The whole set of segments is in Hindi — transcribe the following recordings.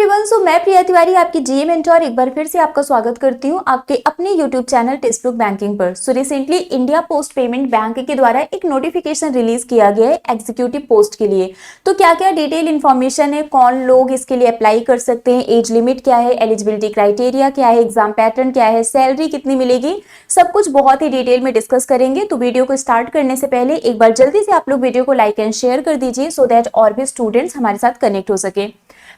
एवरीवन, सो मैं प्रिया तिवारी आपकी जीए मेंटर एक बार फिर से आपका स्वागत करती हूं आपके अपने YouTube channel text book banking पर। So recently India post payment Bank के द्वारा एक नोटिफिकेशन रिलीज किया गया है एग्जीक्यूटिव पोस्ट के लिए। तो क्या क्या डिटेल इन्फॉर्मेशन है, कौन लोग इसके लिए अप्लाई कर सकते हैं, एज लिमिट क्या है, एलिजिबिलिटी क्राइटेरिया क्या है, एग्जाम पैटर्न क्या है, सैलरी कितनी मिलेगी, सब कुछ बहुत ही डिटेल में डिस्कस करेंगे। तो वीडियो को स्टार्ट करने से पहले एक बार जल्दी से आप लोग वीडियो को लाइक एंड शेयर कर दीजिए सो दैट और भी स्टूडेंट्स हमारे साथ कनेक्ट हो सके।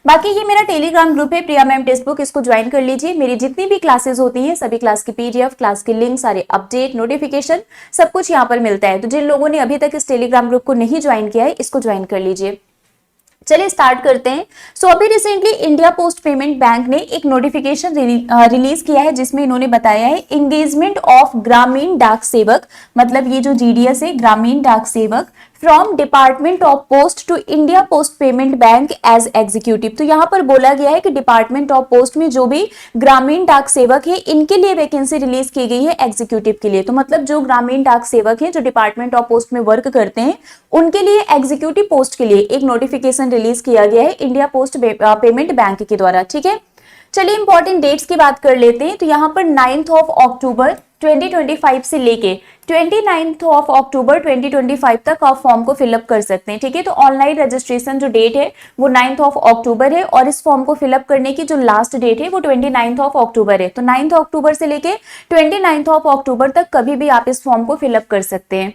बाकी ये मेरा टेलीग्राम ग्रुप है प्रिया मैम टेक्स्ट बुक, इसको ज्वाइन कर लीजिए। मेरी जितनी भी क्लासेस होती हैं सभी क्लास की पीडीएफ, क्लास के लिंक, सारे अपडेट, नोटिफिकेशन सब कुछ यहाँ पर मिलता है। तो जिन लोगों ने अभी तक इस टेलीग्राम ग्रुप को नहीं ज्वाइन किया है इसको ज्वाइन कर लीजिए। चलिए स्टार्ट करते हैं। सो अभी recently India post payment bank ने एक नोटिफिकेशन रिलीज किया है जिसमें इन्होंने बताया है एंगेजमेंट ऑफ ग्रामीण डाक सेवक, मतलब ये जो जीडीएस है Gramin Dak Sevak, from department of post to India post payment bank as executive. तो यहाँ पर बोला गया है कि डिपार्टमेंट ऑफ पोस्ट में जो भी ग्रामीण डाक सेवक है इनके लिए वैकेंसी रिलीज की गई है एग्जीक्यूटिव के लिए। तो मतलब जो ग्रामीण डाक सेवक है जो डिपार्टमेंट ऑफ पोस्ट में वर्क करते हैं उनके लिए एग्जीक्यूटिव पोस्ट के लिए एक नोटिफिकेशन रिलीज किया गया है इंडिया पोस्ट पेमेंट बैंक के द्वारा। ठीक है, चलिए इंपॉर्टेंट डेट्स की बात कर लेते हैं। तो यहाँ पर 9 अक्टूबर 2025 से लेके 29 अक्टूबर 2025 तक आप फॉर्म को फिलअप कर सकते हैं। ठीक है, तो ऑनलाइन रजिस्ट्रेशन जो डेट है वो 9 अक्टूबर है और इस फॉर्म को फिलअप करने की जो लास्ट डेट है वो 29 अक्टूबर है। तो 9 अक्टूबर से लेके 29 अक्टूबर तक कभी भी आप इस फॉर्म को फिलअप कर सकते हैं।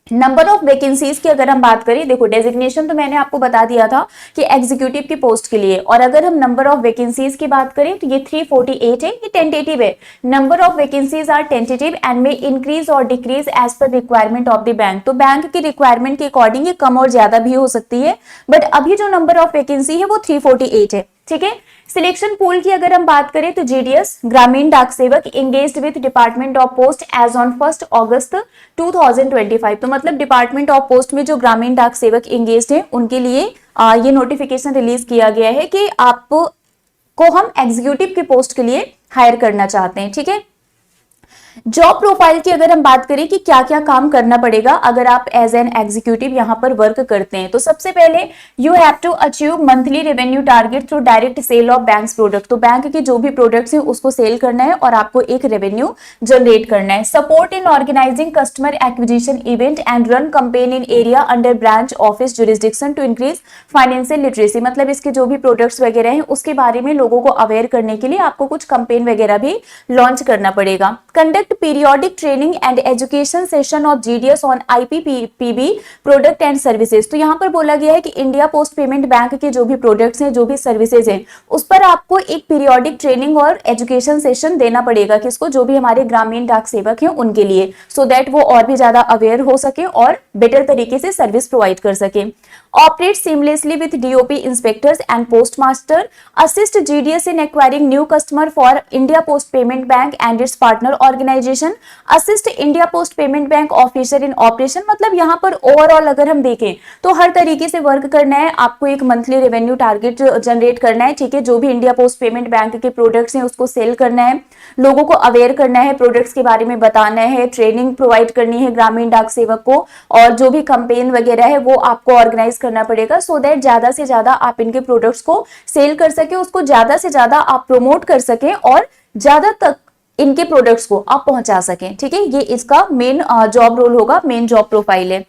नंबर ऑफ वैकेंसीज की अगर हम बात करें, देखो डेजिग्नेशन तो मैंने आपको बता दिया था कि एग्जीक्यूटिव की पोस्ट के लिए, और अगर हम नंबर ऑफ वैकेंसीज की बात करें तो ये 348 है, ये टेंटेटिव है। Number of vacancies are tentative and may increase और decrease as per requirement of the bank. तो बैंक की रिक्वायरमेंट के अकॉर्डिंग ये कम और ज्यादा भी हो सकती है, बट अभी जो नंबर ऑफ वैकेंसी है वो 348 है। ठीक है, सिलेक्शन पूल की अगर हम बात करें तो GDS Gramin Dak Sevak engaged with department of post as on 1 August 2025। तो मतलब डिपार्टमेंट ऑफ पोस्ट में जो ग्रामीण डाक सेवक एंगेज्ड है उनके लिए ये नोटिफिकेशन रिलीज किया गया है कि आपको हम एग्जीक्यूटिव की पोस्ट के लिए हायर करना चाहते हैं। ठीक है, जॉब प्रोफाइल की अगर हम बात करें कि क्या क्या काम करना पड़ेगा अगर आप एज एन एग्जीक्यूटिव यहाँ पर वर्क करते हैं, तो सबसे पहले you have to achieve monthly revenue target through direct sale of banks product. तो बैंक के जो भी प्रोडक्ट्स हैं उसको सेल करना है और आपको एक रेवेन्यू जनरेट करना है। Support in organising customer acquisition event and run campaign in area under branch office jurisdiction to increase financial literacy. मतलब इसके जो भी प्रोडक्ट्स वगैरह हैं उसके बारे में लोगों को अवेयर करने के लिए आपको कुछ कंपेन वगैरह भी लॉन्च करना पड़ेगा। Conduct periodic training and education session of GDS on IPPB product and services. तो यहाँ पर बोला गया है कि इंडिया पोस्ट पेमेंट बैंक के जो भी प्रोडक्ट्स हैं, जो भी सर्विसेज हैं, उस पर आपको एक पीरियोडिक ट्रेनिंग और एजुकेशन सेशन देना पड़ेगा किसको, जो भी हमारे ग्रामीण डाक सेवक हैं उनके लिए, सो दैट वो और भी ज्यादा अवेयर हो सके और बेटर तरीके से सर्विस प्रोवाइड कर सके। Operate seamlessly with DOP inspectors and postmaster, assist GDS in acquiring new customer for India post payment bank and its partner organisation, assist India post payment bank officer in operation. मतलब यहाँ पर ओवरऑल अगर हम देखें तो हर तरीके से वर्क करना है आपको, एक मंथली रेवेन्यू टारगेट जनरेट करना है। ठीक है, जो भी इंडिया पोस्ट पेमेंट बैंक के प्रोडक्ट्स हैं उसको सेल करना है, लोगों को अवेयर करना है, प्रोडक्ट्स के बारे में बताना है, ट्रेनिंग प्रोवाइड करनी है ग्रामीण डाक सेवक को, और जो भी कंपेन वगैरह है वो आपको ऑर्गेनाइज करना पड़ेगा सो दैट ज्यादा से ज्यादा आप इनके प्रोडक्ट्स को सेल कर सके, उसको ज्यादा से ज्यादा आप प्रमोट कर सके और ज्यादा तक इनके प्रोडक्ट्स को आप पहुंचा सकें। ठीक है, ये इसका मेन जॉब रोल होगा, मेन जॉब प्रोफाइल है।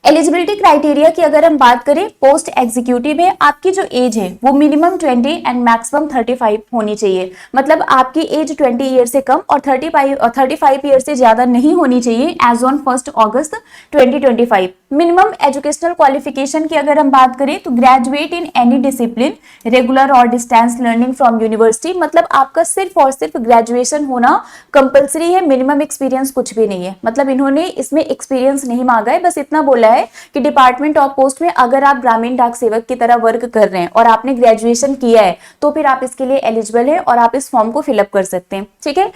एलिजिबिलिटी क्राइटेरिया की अगर हम बात करें, पोस्ट एग्जीक्यूटिव में आपकी जो एज है वो मिनिमम 20 एंड मैक्सिमम 35 होनी चाहिए। मतलब आपकी एज 20 ईयर से कम और 35 ईयर से ज्यादा नहीं होनी चाहिए as on 1 August 2025। Minimum educational qualification की अगर हम बात करें तो graduate in any discipline, regular और डिस्टेंस लर्निंग फ्रॉम यूनिवर्सिटी। मतलब आपका सिर्फ और सिर्फ ग्रेजुएशन होना कंपलसरी है, मिनिमम एक्सपीरियंस कुछ भी नहीं है। मतलब इन्होंने इसमें एक्सपीरियंस नहीं मांगा है, बस इतना बोला है कि डिपार्टमेंट ऑफ पोस्ट में अगर आप ग्रामीण डाक सेवक की तरह वर्क कर रहे हैं और आपने ग्रेजुएशन किया है तो फिर आप इसके लिए एलिजिबल है और आप इस फॉर्म को फिलअप कर सकते हैं। ठीक है,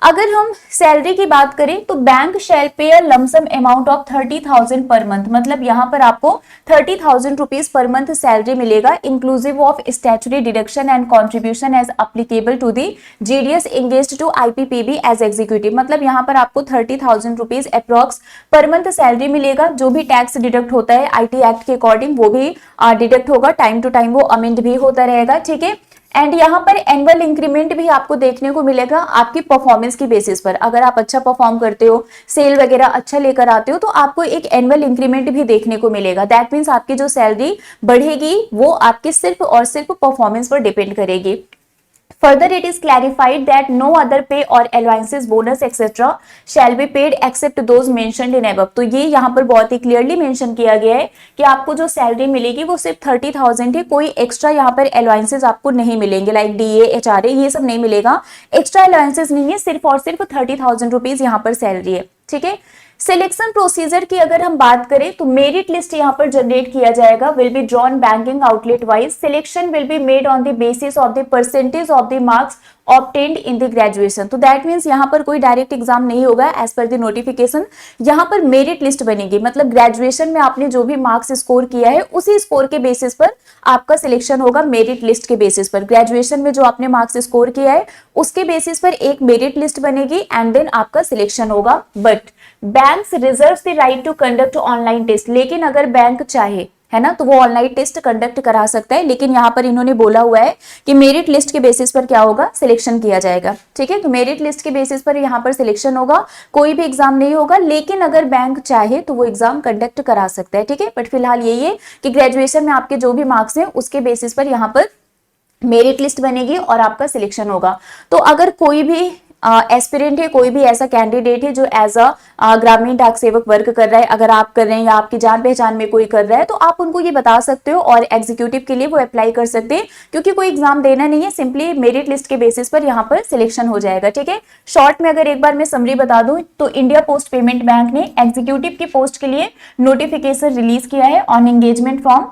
अगर हम सैलरी की बात करें तो बैंक शैल पे a lump sum amount of 30,000 per month, मतलब यहाँ पर आपको 30,000 रुपीज पर मंथ सैलरी मिलेगा, inclusive of statutory deduction and contribution as applicable to the GDS engaged to IPPB as executive. मतलब यहाँ पर आपको 30,000 rupees approx per month salary मिलेगा। जो भी टैक्स डिडक्ट होता है आईटी एक्ट के अकॉर्डिंग वो भी डिडक्ट होगा, टाइम टू टाइम वो अमेंड भी होता रहेगा, ठीक है। एंड यहाँ पर एनुअल इंक्रीमेंट भी आपको देखने को मिलेगा आपकी परफॉर्मेंस की बेसिस पर। अगर आप अच्छा परफॉर्म करते हो, सेल वगैरह अच्छा लेकर आते हो, तो आपको एक एनुअल इंक्रीमेंट भी देखने को मिलेगा। दैट मीन्स आपकी जो सैलरी बढ़ेगी वो आपके सिर्फ और सिर्फ परफॉर्मेंस पर डिपेंड करेगी। Further, it is clarified that no other pay or allowances, bonus, etc. shall be paid except those mentioned in above। तो ये यहाँ पर बहुत ही क्लियरली मेंशन किया गया है कि आपको जो सैलरी मिलेगी वो सिर्फ 30,000 है। कोई एक्स्ट्रा यहाँ पर अलाउंसेस आपको नहीं मिलेंगे, लाइक डीए, एचआरए, ये सब नहीं मिलेगा। एक्स्ट्रा अलाउंसेस नहीं है, सिर्फ और सिर्फ 30,000 रुपीज यहाँ पर सैलरी है, ठीक है। सिलेक्शन प्रोसीजर की अगर हम बात करें तो मेरिट लिस्ट यहाँ पर जनरेट किया जाएगा, will be drawn banking outlet wise. Selection will be made on the basis of the percentage of the marks obtained in the graduation. तो दैट मीन्स यहाँ पर कोई डायरेक्ट एग्जाम नहीं होगा एज पर द नोटिफिकेशन। यहाँ पर मेरिट लिस्ट बनेगी, मतलब ग्रेजुएशन में आपने जो भी मार्क्स स्कोर किया है उसी स्कोर के बेसिस पर आपका सिलेक्शन होगा, मेरिट लिस्ट के बेसिस पर। ग्रेजुएशन में जो आपने मार्क्स स्कोर किया है उसके बेसिस पर एक मेरिट लिस्ट बनेगी एंड देन आपका सिलेक्शन होगा। But banks reserves the right to conduct online test. लेकिन अगर बैंक चाहे, है ना, तो वो ऑनलाइन टेस्ट कंडक्ट करा सकता है। लेकिन यहाँ पर इन्होंने बोला हुआ है कि मेरिट लिस्ट के बेसिस पर क्या होगा, सिलेक्शन किया जाएगा, ठीक है। तो मेरिट लिस्ट के बेसिस पर यहाँ पर सिलेक्शन होगा, कोई भी एग्जाम नहीं होगा। लेकिन अगर बैंक चाहे तो वो एग्जाम कंडक्ट करा सकता है, ठीक है। बट फिलहाल यही है कि ग्रेजुएशन में आपके जो भी मार्क्स हैं उसके बेसिस पर यहाँ पर मेरिट लिस्ट बनेगी और आपका सिलेक्शन होगा। तो अगर कोई भी एस्पिरेंट है, कोई भी ऐसा कैंडिडेट है जो एज अ ग्रामीण डाक सेवक वर्क कर रहा है, अगर आप कर रहे हैं या आपकी जान पहचान में कोई कर रहा है, तो आप उनको ये बता सकते हो और एग्जीक्यूटिव के लिए वो अप्लाई कर सकते हैं, क्योंकि कोई एग्जाम देना नहीं है, सिंपली मेरिट लिस्ट के बेसिस पर यहाँ पर सिलेक्शन हो जाएगा, ठीक है। शॉर्ट में अगर एक बार मैं समरी बता दूं तो इंडिया पोस्ट पेमेंट बैंक ने एग्जीक्यूटिव की पोस्ट के लिए नोटिफिकेशन रिलीज किया है on engagement from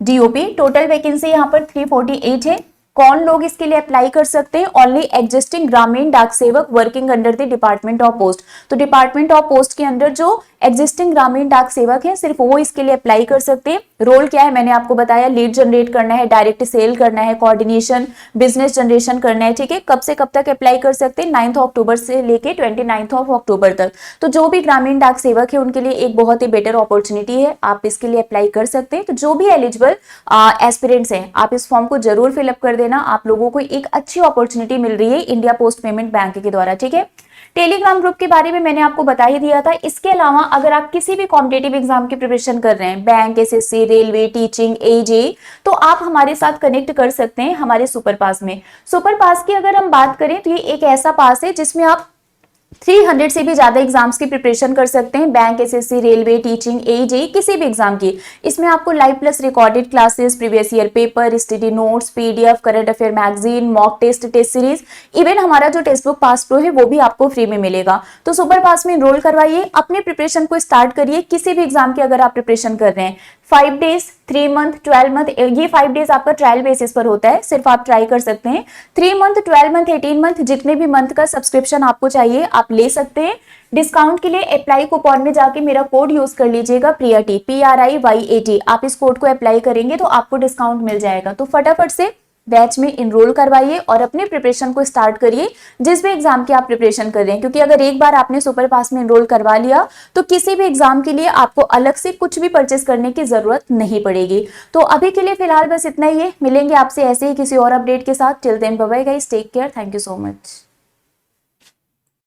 DOP. Total vacancy यहाँ पर 348 है। कौन लोग इसके लिए अप्लाई कर सकते हैं? ओनली एग्जिस्टिंग ग्रामीण डाक सेवक working under the department of post. तो डिपार्टमेंट ऑफ पोस्ट के अंदर जो एग्जिस्टिंग ग्रामीण डाक सेवक है सिर्फ वो इसके लिए अप्लाई कर सकते हैं। रोल क्या है मैंने आपको बताया, लीड जनरेट करना है, डायरेक्ट सेल करना है, कोऑर्डिनेशन, बिजनेस जनरेशन करना है, ठीक है। कब से कब तक अप्लाई कर सकते हैं? 9 अक्टूबर से लेके 29 अक्टूबर तक। तो जो भी ग्रामीण डाक सेवक है उनके लिए एक बहुत ही बेटर अपॉर्चुनिटी है, आप इसके लिए अप्लाई कर सकते हैं। तो जो भी एलिजिबल एस्पिरेंट्स हैं आप इस फॉर्म को जरूर फिलअप कर देना, आप लोगों को एक अच्छी अपॉर्चुनिटी मिल रही है इंडिया पोस्ट पेमेंट बैंक के द्वारा, ठीक है। टेलीग्राम ग्रुप के बारे में मैंने आपको बता ही दिया था। इसके अलावा अगर आप किसी भी कॉम्पिटिटिव एग्जाम की प्रिपरेशन कर रहे हैं, बैंक, एसएससी, रेलवे, टीचिंग, एजे, तो आप हमारे साथ कनेक्ट कर सकते हैं हमारे सुपर पास में। सुपर पास की अगर हम बात करें तो ये एक ऐसा पास है जिसमें आप 300 से भी ज्यादा एग्जाम्स की प्रिपरेशन कर सकते हैं, बैंक, एसएससी, रेलवे, टीचिंग, एजे, किसी भी एग्जाम की। इसमें आपको live plus recorded classes, previous year paper, study notes, PDF, current affair magazine, mock test, test series, even हमारा जो टेक्स्ट बुक पास प्रो है वो भी आपको फ्री में मिलेगा। तो सुपर पास में एनरोल करवाइए, अपने प्रिपरेशन को स्टार्ट करिए। किसी भी एग्जाम की अगर आप प्रिपरेशन कर रहे हैं, 5 डेज, 3 मंथ, 12 मंथ, ये 5 डेज आपका ट्रायल बेसिस पर होता है, सिर्फ आप ट्राई कर सकते हैं। 3 मंथ, 12 मंथ, 18 मंथ, जितने भी मंथ का सब्सक्रिप्शन आपको चाहिए आप ले सकते हैं। डिस्काउंट के लिए अप्लाई कूपन में जाके मेरा कोड यूज कर लीजिएगा, प्रियाटी, PRIYAT। आप इस कोड को अप्लाई करेंगे तो आपको डिस्काउंट मिल जाएगा। तो फटाफट से बैच में इनरोल करवाइए और अपने प्रिपरेशन को स्टार्ट करिए, जिस भी एग्जाम की आप प्रिपरेशन कर रहे हैं। क्योंकि अगर एक बार आपने सुपर पास में इनरोल करवा लिया तो किसी भी एग्जाम के लिए आपको अलग से कुछ भी परचेस करने की जरूरत नहीं पड़ेगी। तो अभी के लिए फिलहाल बस इतना ही है, मिलेंगे आपसे ऐसे ही किसी और अपडेट के साथ। Till then bye bye guys, take care, thank you so much.